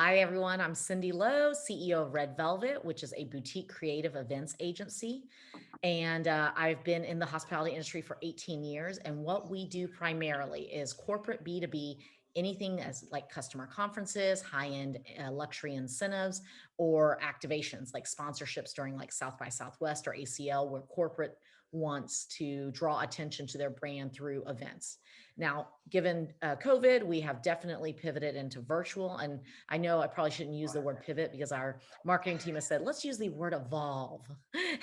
Hi, everyone. I'm Cindy Lowe, CEO of Red Velvet, which is a boutique creative events agency. And I've been in the hospitality industry for 18 years. And what we do primarily is corporate B2B, anything as like customer conferences, high end luxury incentives, or activations like sponsorships during like South by Southwest or ACL, where corporate wants to draw attention to their brand through events. Now, given COVID, we have definitely pivoted into virtual. And I know I probably shouldn't use the word pivot because our marketing team has said, let's use the word evolve.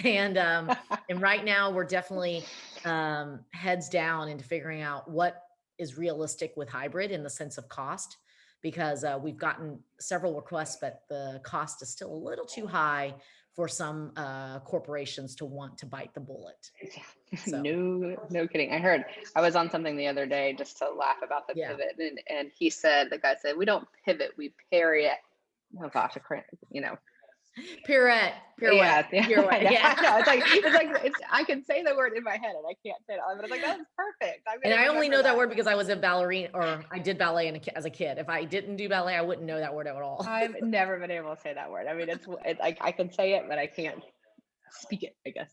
and and right now, we're definitely heads down into figuring out what is realistic with hybrid in the sense of cost, because we've gotten several requests, but the cost is still a little too high for some corporations to want to bite the bullet. So, No kidding. I was on something the other day just to laugh about the yeah, pivot, and the guy said, we don't pivot, we parry it. Oh gosh, pirouette, pirouette, yeah, yeah, pirouette. Yeah. I know. I can say the word in my head and I can't say it, but it's like, that was perfect. I'm And gonna I only remember know that that. word because I was a ballerina or I did ballet as a kid. If I didn't do ballet, I wouldn't know that word at all. I've never been able to say that word. I mean, it's like I can say it, but I can't speak it, I guess.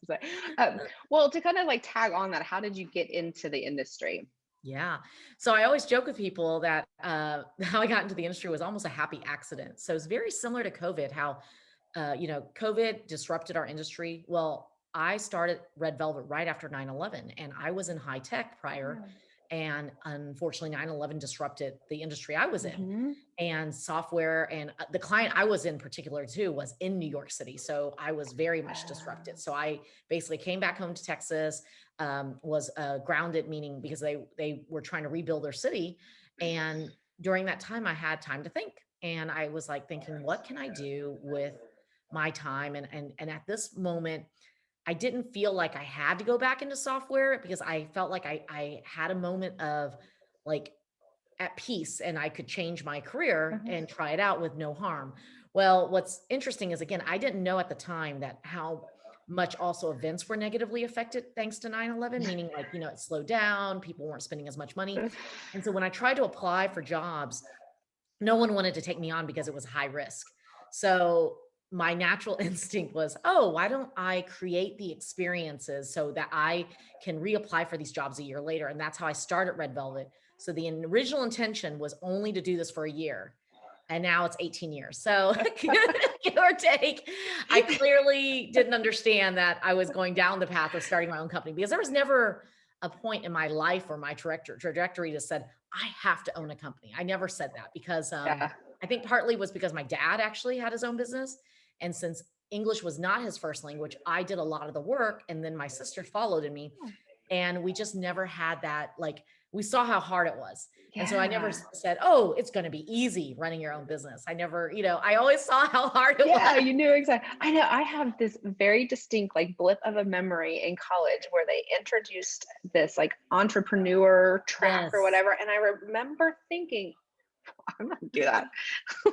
Well, to kind of like tag on that, how did you get into the industry? Yeah. So I always joke with people that how I got into the industry was almost a happy accident. So it's very similar to COVID, how COVID disrupted our industry. Well, I started Red Velvet right after 9/11, and I was in high tech prior. And unfortunately, 9/11 disrupted the industry I was in, Hmm. and software. And the client I was in particular too was in New York City. So I was very much disrupted. So I basically came back home to Texas, was grounded, meaning because they were trying to rebuild their city. And during that time, I had time to think. And I was like thinking, what can I do with my time? And at this moment, I didn't feel like I had to go back into software because I felt like I had a moment of like at peace and I could change my career and try it out with no harm. Well, what's interesting is again, I didn't know at the time that how much also events were negatively affected thanks to 9/11, meaning like, it slowed down, people weren't spending as much money. And so when I tried to apply for jobs, no one wanted to take me on because it was high risk. So my natural instinct was, oh, why don't I create the experiences so that I can reapply for these jobs a year later? And that's how I started Red Velvet. So the original intention was only to do this for a year. And now it's 18 years. So give or take, I clearly didn't understand that I was going down the path of starting my own company because there was never a point in my life or my trajectory that said, I have to own a company. I never said that because Yeah. I think partly was because my dad actually had his own business. And since English was not his first language, I did a lot of the work. And then my sister followed in me. And we just never had that. Like, we saw how hard it was. And so I never Yeah. said, oh, it's going to be easy running your own business. I never, I always saw how hard it was. Yeah, you knew exactly. I know I have this very distinct like blip of a memory in college where they introduced this like entrepreneur track or Yes. whatever. And I remember thinking, I'm not gonna do that.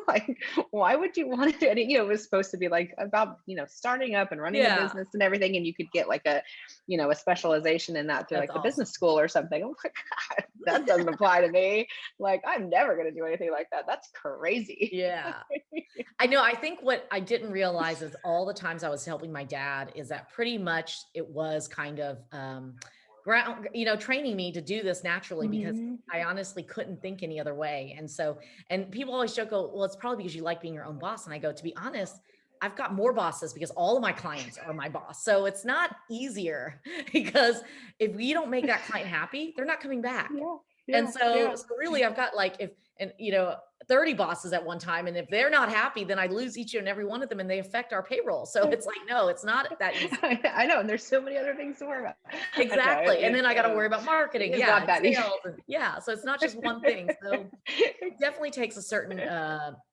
Like, why would you want to do it? It was supposed to be like about, starting up and running a Yeah. business and everything. And you could get like a specialization in that through That's like the awesome. business school or something. Oh my God, that doesn't apply to me. Like, I'm never going to do anything like that. That's crazy. Yeah. I know. I think what I didn't realize is all the times I was helping my dad is that pretty much it was kind of training me to do this naturally because Mhm. I honestly couldn't think any other way. And so, and people always joke, oh, well, it's probably because you like being your own boss. And I go, to be honest, I've got more bosses because all of my clients are my boss. So it's not easier because if you don't make that client happy, they're not coming back. Yeah, And yeah, so, yeah. so really I've got like, if, and 30 bosses at one time. And if they're not happy, then I lose each and every one of them and they affect our payroll. So it's like, no, it's not that easy. I know, and there's so many other things to worry about. I know Exactly. And then I got to worry about it marketing. is Yeah. not And that easy. sales. And yeah. So it's not just one thing. So it definitely takes a certain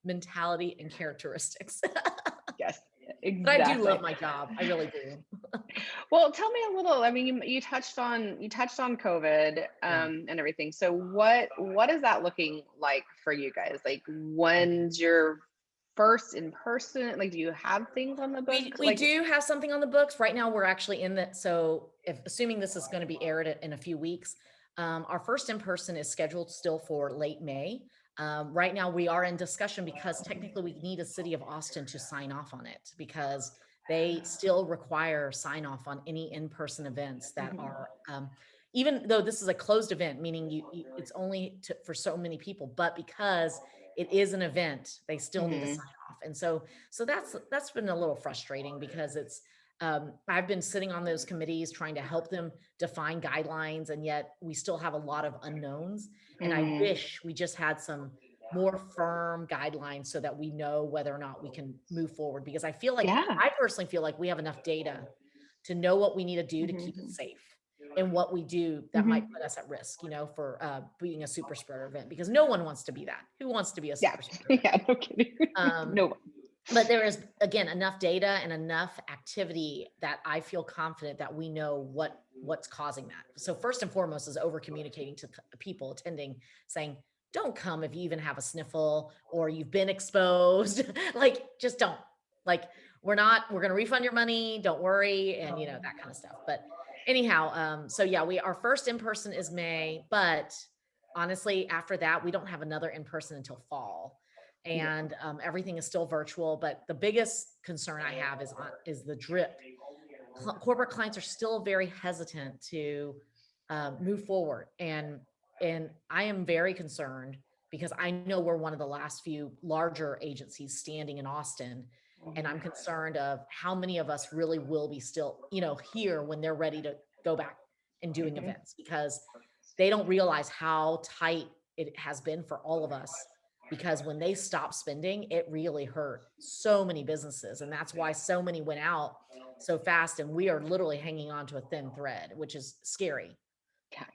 mentality and characteristics. Yes, But I do exactly. love my job. I really do. Well, tell me a little. I mean, you touched on COVID Yeah. and everything. So what is that looking like for you guys? Like, when's your first in person? Like, do you have things on the We books? we Like, do have something on the books right now. We're actually in the so if assuming this is going to be aired in a few weeks, our first in person is scheduled still for late May. Right now, we are in discussion because technically we need a city of Austin to sign off on it because they still require sign off on any in-person events that Mhm. are, even though this is a closed event, meaning it's only for so many people, but because it is an event, they still need to Mhm. sign off. And so that's been a little frustrating because I've been sitting on those committees trying to help them define guidelines, and yet we still have a lot of unknowns. And I Mhm. wish we just had some more firm guidelines so that we know whether or not we can move forward. Because Yeah. I personally feel like we have enough data to know what we need to do to keep it Mhm. safe and what we do that might Mhm. put us at risk, for being a super spreader event, because no one wants to be that. Who wants to be a Yeah. super spreader event? Yeah, no kidding. Um, No. but there is, again, enough data and enough activity that I feel confident that we know what's causing that. So first and foremost is over communicating to people attending, saying, don't come if you even have a sniffle or you've been exposed. Like, just don't. Like, we're going to refund your money. Don't worry. And that kind of stuff. But anyhow, so yeah, our first in-person is May, but honestly, after that, we don't have another in-person until fall, Yeah. and everything is still virtual. But the biggest concern I have is the drip. Corporate clients are still very hesitant to move forward, and I am very concerned because I know we're one of the last few larger agencies standing in Austin, and I'm Mhm. concerned of how many of us really will be still here when they're ready to go back and doing Mhm. events, because they don't realize how tight it has been for all of us, because when they stopped spending, it really hurt so many businesses. And that's why so many went out so fast. And we are literally hanging on to a thin thread, which is scary. Yeah.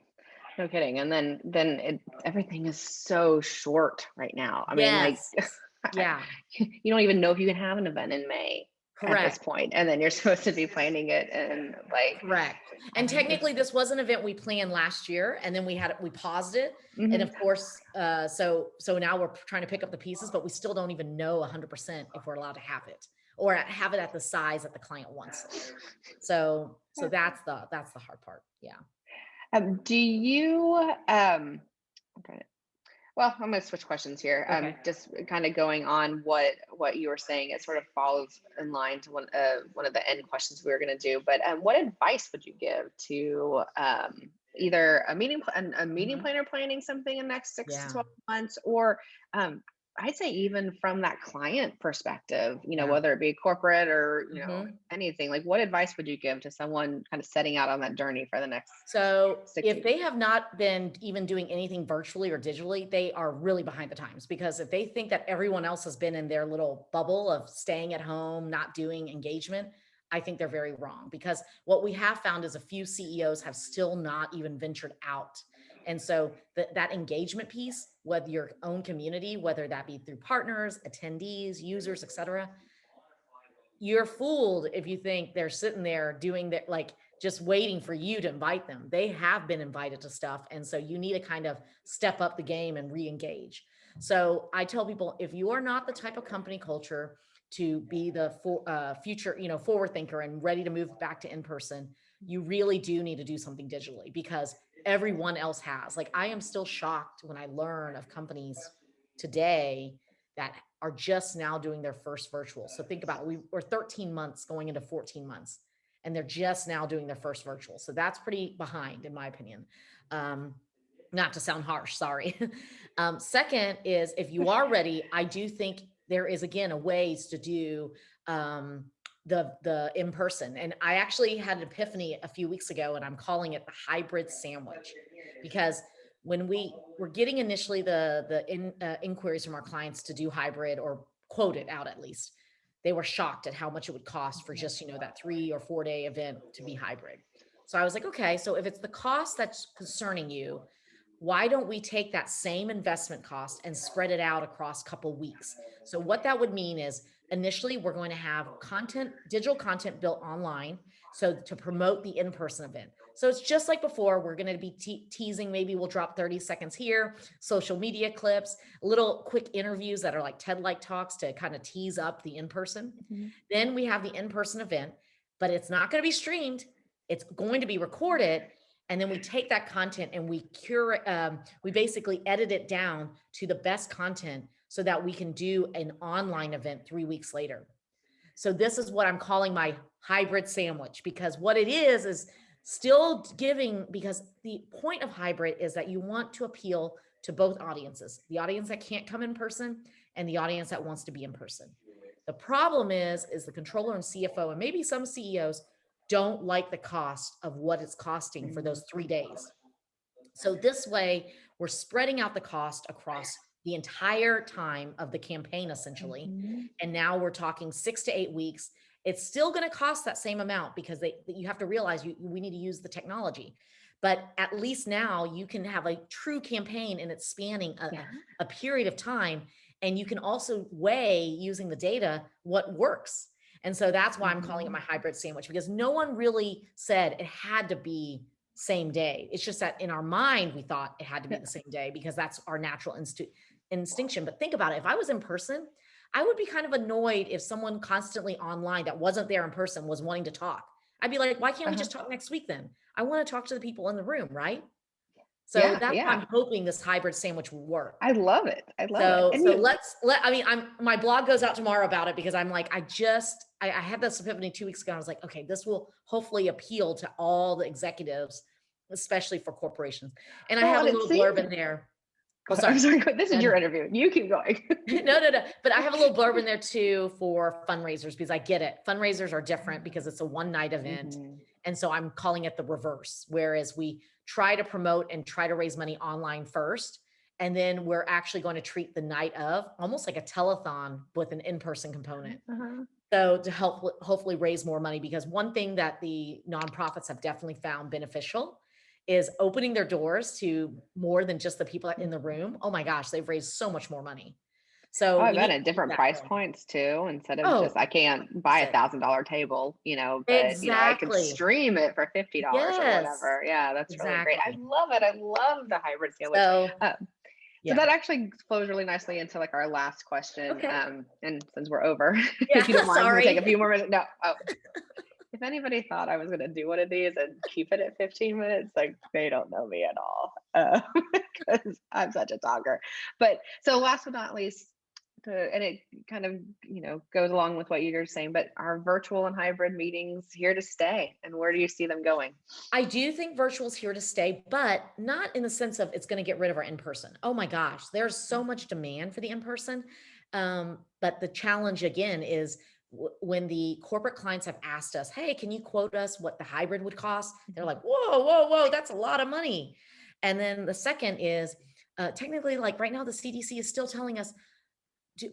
No kidding. And then everything is so short right now. I mean, like, Yes. Yeah. you don't even know if you can have an event in May at this Correct. point, and then you're supposed to be planning it, and like, Correct. I And mean, technically this was an event we planned last year, and then we paused it. And mhm. of course, so now we're trying to pick up the pieces, but we still don't even know 100% if we're allowed to have it or have it at the size that the client wants it. So that's the hard part. Yeah. Do you okay. Well, I'm going to switch questions here. Okay. Just kind of going on what you were saying. It sort of follows in line to one of the end questions we were going to do. But what advice would you give to either a meeting Mhm. planner planning something in the next 6 to Yeah. 12 months, or I'd say even from that client perspective, Yeah. whether it be corporate or Mhm. anything. Like, what advice would you give to someone kind of setting out on that journey for the next So six if weeks? they have not been even doing anything virtually or digitally, they are really behind the times, because if they think that everyone else has been in their little bubble of staying at home, not doing engagement, I think they're very wrong, because what we have found is a few CEOs have still not even ventured out. And so that engagement piece, whether your own community, whether that be through partners, attendees, users, etc., you're fooled if you think they're sitting there doing that, like just waiting for you to invite them. They have been invited to stuff. And so you need to kind of step up the game and re-engage. So I tell people, if you are not the type of company culture to be the future, forward thinker and ready to move back to in person, you really do need to do something digitally, because everyone else has. Like, I am still shocked when I learn of companies today that are just now doing their first virtual. So think about it. We're 13 months going into 14 months, and they're just now doing their first virtual. So that's pretty behind, in my opinion. Um, Not to sound harsh, sorry. Second is, if you are ready, I do think there is, again, a ways to do um, the in person. And I actually had an epiphany a few weeks ago, and I'm calling it the hybrid sandwich, because when we were getting initially inquiries from our clients to do hybrid, or quote it out at least, they were shocked at how much it would cost for just that 3 or 4 day event to be hybrid. So I was like, okay, so if it's the cost that's concerning you, why don't we take that same investment cost and spread it out across a couple weeks? So what that would mean is, initially we're going to have digital content built online, so to promote the in-person event. So it's just like before. We're going to be teasing, maybe we'll drop 30 seconds here, social media clips, little quick interviews that are like TED-like talks to kind of tease up the in-person. Mhm. Then we have the in-person event, but it's not going to be streamed. It's going to be recorded, And then we take that content and we curate, we basically edit it down to the best content so that we can do an online event 3 weeks later. So this is what I'm calling my hybrid sandwich, because what it is still giving, because the point of hybrid is that you want to appeal to both audiences, the audience that can't come in person and the audience that wants to be in person. The problem is the controller and CFO and maybe some CEOs don't like the cost of what it's costing for those 3 days. So this way, we're spreading out the cost across the entire time of the campaign, essentially. Mhm. And now we're talking 6 to 8 weeks. It's still going to cost that same amount because you have to realize we need to use the technology. But at least now you can have a true campaign and it's spanning Yeah. a period of time. And you can also weigh using the data what works. And so that's why I'm calling it my hybrid sandwich, because no one really said it had to be same day. It's just that in our mind, we thought it had to be Yeah. the same day because that's our natural instinction. But think about it. If I was in person, I would be kind of annoyed if someone constantly online that wasn't there in person was wanting to talk. I'd be like, why can't we Uh-huh. just talk next week then? I want to talk to the people in the room, right? So Yeah. that's why Yeah. I'm hoping this hybrid sandwich will work. I love it. I love it. So And so I mean, my blog goes out tomorrow about it because I'm like, I had this epiphany 2 weeks ago. I was like, okay, this will hopefully appeal to all the executives, especially for corporations. And I well, have a and it little seems. blurb in there. Oh, I'm sorry. sorry. This is And your interview. You keep going. no. But I have a little blurb in there too for fundraisers because I get it. Fundraisers are different because it's a one night event. Mhm. And so I'm calling it the reverse, whereas we try to promote and try to raise money online first. And then we're actually going to treat the night of almost like a telethon with an in-person component. Uh-huh. So to help hopefully raise more money, because one thing that the nonprofits have definitely found beneficial is opening their doors to more than just the people in the room. Oh my gosh, they've raised so much more money. Oh, So I we bet need to at keep different that price going. points too, instead of just Oh, I can't buy a listen, $1,000 table, but I can exactly. stream it for $50 or Yes, whatever. Yeah, that's really great. I exactly. love it. I love the hybrid sandwich. So Uh, so yeah. that actually flows really nicely into like our last question. Okay. And since we're over, Yeah. if you don't mind, we'll take a Sorry. few more minutes. No. Oh, if anybody thought I was going to do one of these and keep it at 15 minutes, like they don't know me at all, because I'm such a talker. But so last but not least, and it kind of goes along with what you're saying, but are virtual and hybrid meetings here to stay, and where do you see them going? I do think virtual is here to stay, but not in the sense of it's going to get rid of our in-person. Oh my gosh, there's so much demand for the in-person. But the challenge again is when the corporate clients have asked us, hey, can you quote us what the hybrid would cost? They're like, whoa, that's a lot of money. And then the second is technically, like right now, the CDC is still telling us,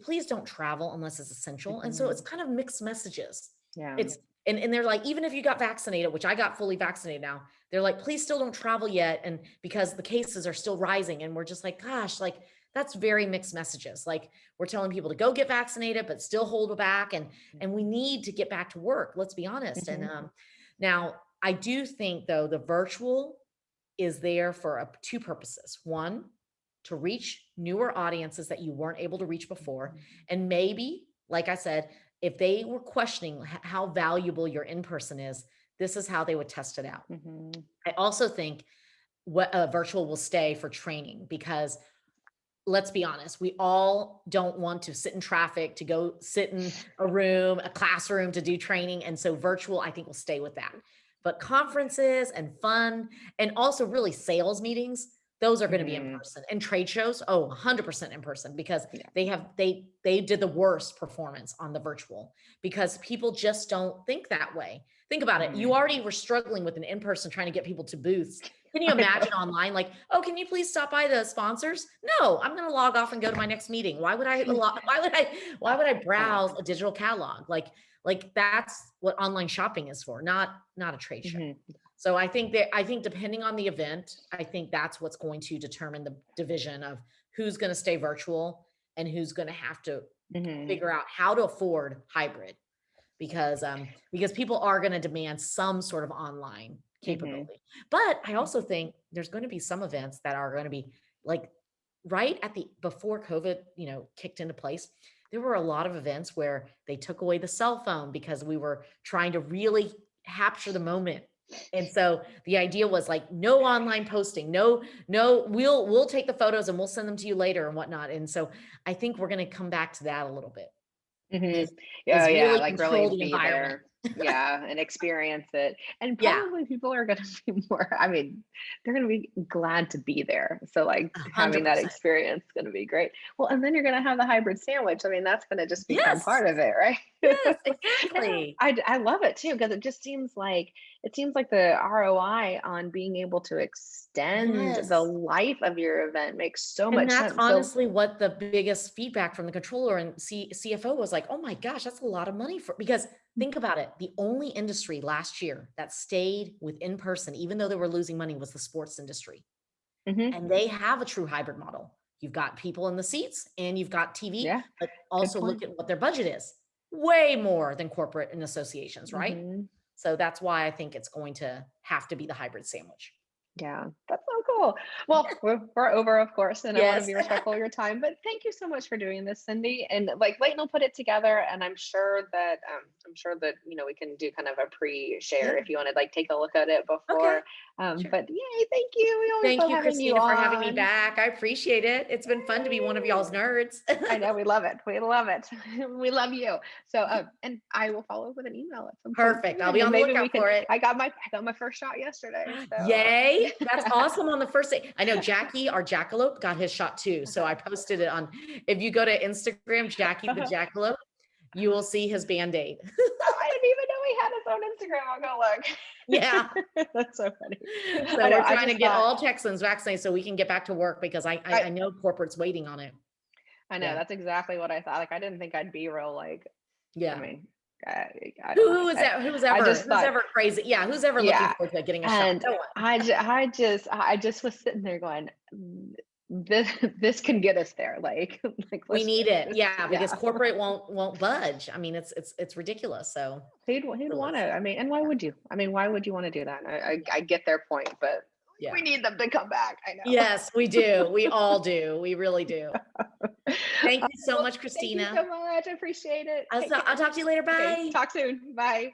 please don't travel unless it's essential. And so it's Mhm. kind of mixed messages. Yeah. It's and they're like, even if you got vaccinated, which I got fully vaccinated now, they're like, please still don't travel yet. And because the cases are still rising. And we're just like, gosh, like that's very mixed messages. Like we're telling people to go get vaccinated, but still hold back. And we need to get back to work. Let's be honest. And Mhm. now I do think though the virtual is there for two purposes. One, to reach newer audiences that you weren't able to reach before. And maybe, like I said, if they were questioning how valuable your in-person is, this is how they would test it out. Mhm. I also think what virtual will stay for training, because let's be honest, we all don't want to sit in traffic to go sit in a classroom to do training. And so virtual, I think will stay with that. But conferences and fun, and also really sales meetings, those are going to be in Mhm. person. And trade shows, 100% in person, because Yeah. they did the worst performance on the virtual because people just don't think that way. Think about it. You Mhm. already were struggling with an in-person trying to get people to booths. Can you I imagine know. online, like, oh, can you please stop by the sponsors? No, I'm going to log off and go to my next meeting. Why would I I know. browse a digital catalog? Like that's what online shopping is for, not a trade show. Mhm. So I think depending on the event, I think that's what's going to determine the division of who's going to stay virtual and who's going to have to Mhm. figure out how to afford hybrid, because people are going to demand some sort of online Mhm. capability. But I also think there's going to be some events that are going to be like right at the before COVID, kicked into place. There were a lot of events where they took away the cell phone because we were trying to really capture the moment. And so the idea was like, no online posting, no, we'll take the photos and we'll send them to you later and whatnot. And so I think we're going to come back to that a little bit, Hmm. is, Yeah, is yeah, really like control really the be environment. there. Yeah, and experience it. And Yeah, probably people are gonna be more, I mean, they're gonna be glad to be there. So like having that 100%. experience is gonna be great. Well, and then you're gonna have the hybrid sandwich. I mean, that's gonna just become Yes, part of it, right? yes, Yeah, exactly. I love it too, because it seems like the ROI on being able to extend the Yes. life of your event makes so And much that's sense. So honestly what the biggest feedback from the controller and CFO was like, oh my gosh, that's a lot of money for, because think about it. The only industry last year that stayed with in person, even though they were losing money, was the sports industry. mhm, And they have a true hybrid model. You've got people in the seats and you've got TV, yeah, but good also look point. at what their budget is. Way more than corporate and associations, right? Mhm. So that's why I think it's going to have to be the hybrid sandwich. Yeah, that's so cool. Well, we're over, of course, and I want to Yes. be respectful of your time. But thank you so much for doing this, Cindy. And like Leighton will put it together, and I'm sure that we can do kind of a pre-share Yeah. if you want to like take a look at it Okay. before. Sure. But yay, thank you. We always Thank love you, having you Christina, for having me on. back. I appreciate it. It's been fun to be one of y'all's Yay. nerds. I know we love it. We love it. We love you. So, and I will follow up with an email at some point Perfect. too, I'll and be then on the maybe we lookout can. for it. I got my first shot yesterday. So. Yay. That's awesome on the first day. I know Jackie, our jackalope, got his shot too. So I posted it on, if you go to Instagram, Jackie the jackalope, you will see his Band-Aid. Oh, I didn't even know he had his own Instagram. Yeah. I'll go look. That's so funny. I So know. we're I trying to just get thought all Texans vaccinated so we can get back to work, because I I know corporate's waiting on it. I know Yeah. that's exactly what I thought. Like I didn't think I'd be real like. I Yeah. mean, I don't know. Who is that? I just Who's thought, ever crazy? Yeah. Who's ever looking yeah. forward to getting a shot? And No one. I just was sitting there going, this can get us there. Like We need it. just Yeah. Because yeah. corporate won't budge. I mean, it's ridiculous. So Who'd want ridiculous. to? I mean, and why would you? I mean, why would you want to do that? I get their point, but Yeah. we need them to come back. I know. Yes, we do. We all do. We really do. Thank you so Well, much, thank you Christina. so much. I appreciate it. Take I'll care. talk to you later. Okay, Bye. talk soon. Bye.